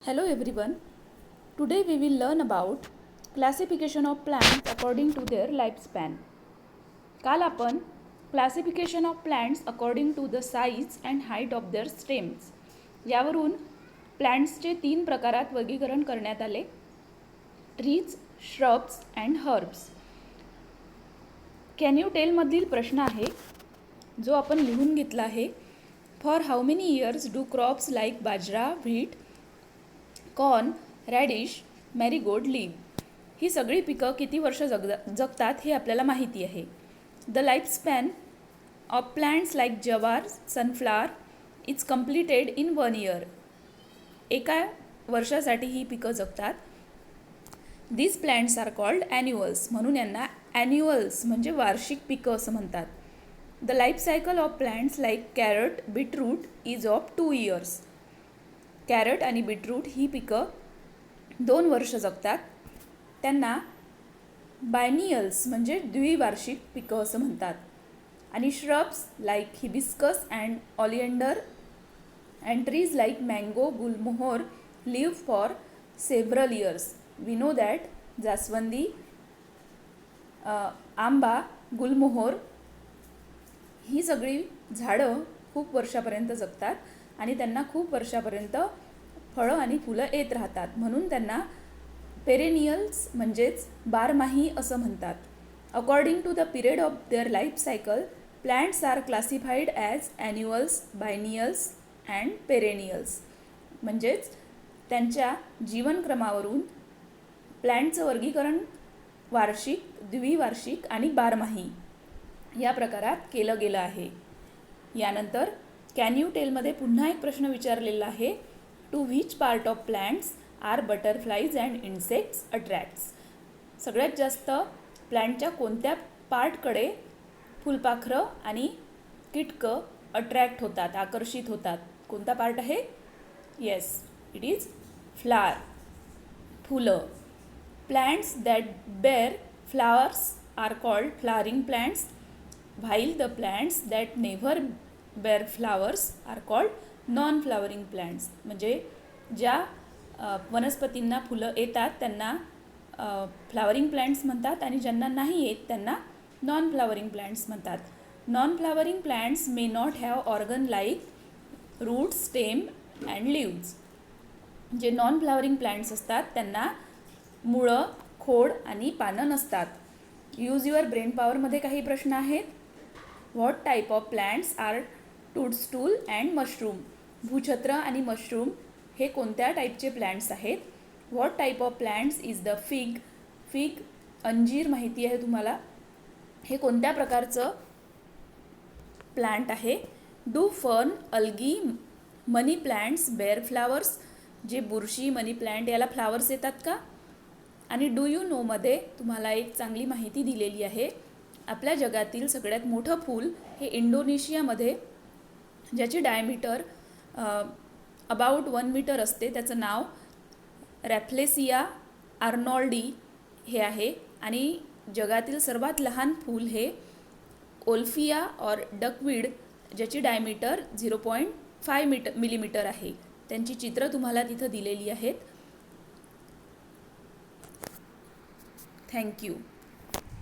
Hello everyone. Today we will learn about classification of plants according to their lifespan. काल आपण classification of plants according to the size and height of their stems यावरून प्लांट्सचे 3 प्रकारात वर्गीकरण करण्यात आले. Trees, shrubs and herbs. Can you tell मधील प्रश्न आहे जो आपण लिहून घेतला आहे. For how many years do crops like bajra, wheat, corn, radish, marigold live. ही सगळी पिकं किती वर्ष जगतात हे आपल्याला माहिती आहे. The life span of plants like jowar, sunflower is completed in 1 year. एका वर्षासाठी ही पिकं जगतात. These plants are called annuals. म्हणून यांना ॲन्युअल्स म्हणजे वार्षिक पिकं असं म्हणतात. The life cycle of plants like carrot, beetroot is of 2 years. Carrot आणि बीटरूट ही पिकं 2 वर्ष जगतात. त्यांना बायनियल्स म्हणजे द्विवार्षिक पिकं असं म्हणतात. आणि shrubs like hibiscus and oleander and trees like mango, gulmohar live for several years. We know that जास्वंदी, आंबा, गुलमोहर ही सगळी झाडं खूप वर्षापर्यंत जगतात आणि त्यांना खूप वर्षापर्यंत फळं आणि फुलं येत राहतात. म्हणून त्यांना पेरेनियल्स म्हणजेच बारमाही असं म्हणतात. According to the period of their life cycle plants are classified as annuals, biennials and perennials. म्हणजेच त्यांच्या जीवनक्रमावरून प्लांटचं वर्गीकरण वार्षिक, द्विवार्षिक आणि बारमाही या प्रकारात केलं गेलं आहे. यानंतर कॅन यू टेलमध्ये पुन्हा एक प्रश्न विचारलेला आहे. To which part of plants are butterflies and insects attracts. सगळ्यात जास्त प्लांटच्या कोणत्या पार्टकडे फुलपाखरं आणि कीटकं अट्रॅक्ट होतात, आकर्षित होतात. कोणता पार्ट आहे? येस, इट इज फ्लावर, फुलं. Plants that bear flowers are called flowering plants while the plants that never bear flowers are called non flowering plants. म्हणजे ज्या वनस्पतींना फुलं येतात त्यांना फ्लावरिंग प्लांट्स म्हणतात आणि ज्यांना नाही येत त्यांना नॉन फ्लावरिंग प्लांट्स म्हणतात. Non flowering plants may not have organ like root, stem and leaves. जे नॉन फ्लावरिंग प्लांट्स असतात त्यांना मुळं, खोड आणि पानं नसतात. यूज युअर ब्रेन पॉवरमध्ये काही प्रश्न आहेत. What type of plants are toadstool and mushroom. भूछत्र आणि मशरूम हे कोणत्या टाईपचे प्लांट्स आहेत. What type of plants is the fig. Fig अंजीर माहिती आहे तुम्हाला. हे कोणत्या प्रकारचं प्लांट आहे. Do fern, algae, money plants bear flowers. जे बुरशी, मनी प्लांट याला फ्लावर्स येतात का. आणि डू यू नोमध्ये तुम्हाला एक चांगली माहिती दिलेली आहे. आपल्या जगातील सगळ्यात मोठं फूल हे इंडोनेशियामध्ये ज्याची डायमीटर अबाउट 1 मीटर असते त्याचं नाव रॅफ्लेसिया आर्नॉल्डी हे आहे. आणि जगातील सर्वात लहान फूल हे ओल्फिया और डकवीड ज्याची डायमीटर 0.5 मिलीमीटर आहे. त्यांची चित्र तुम्हाला तिथं दिलेली आहेत. थँक्यू.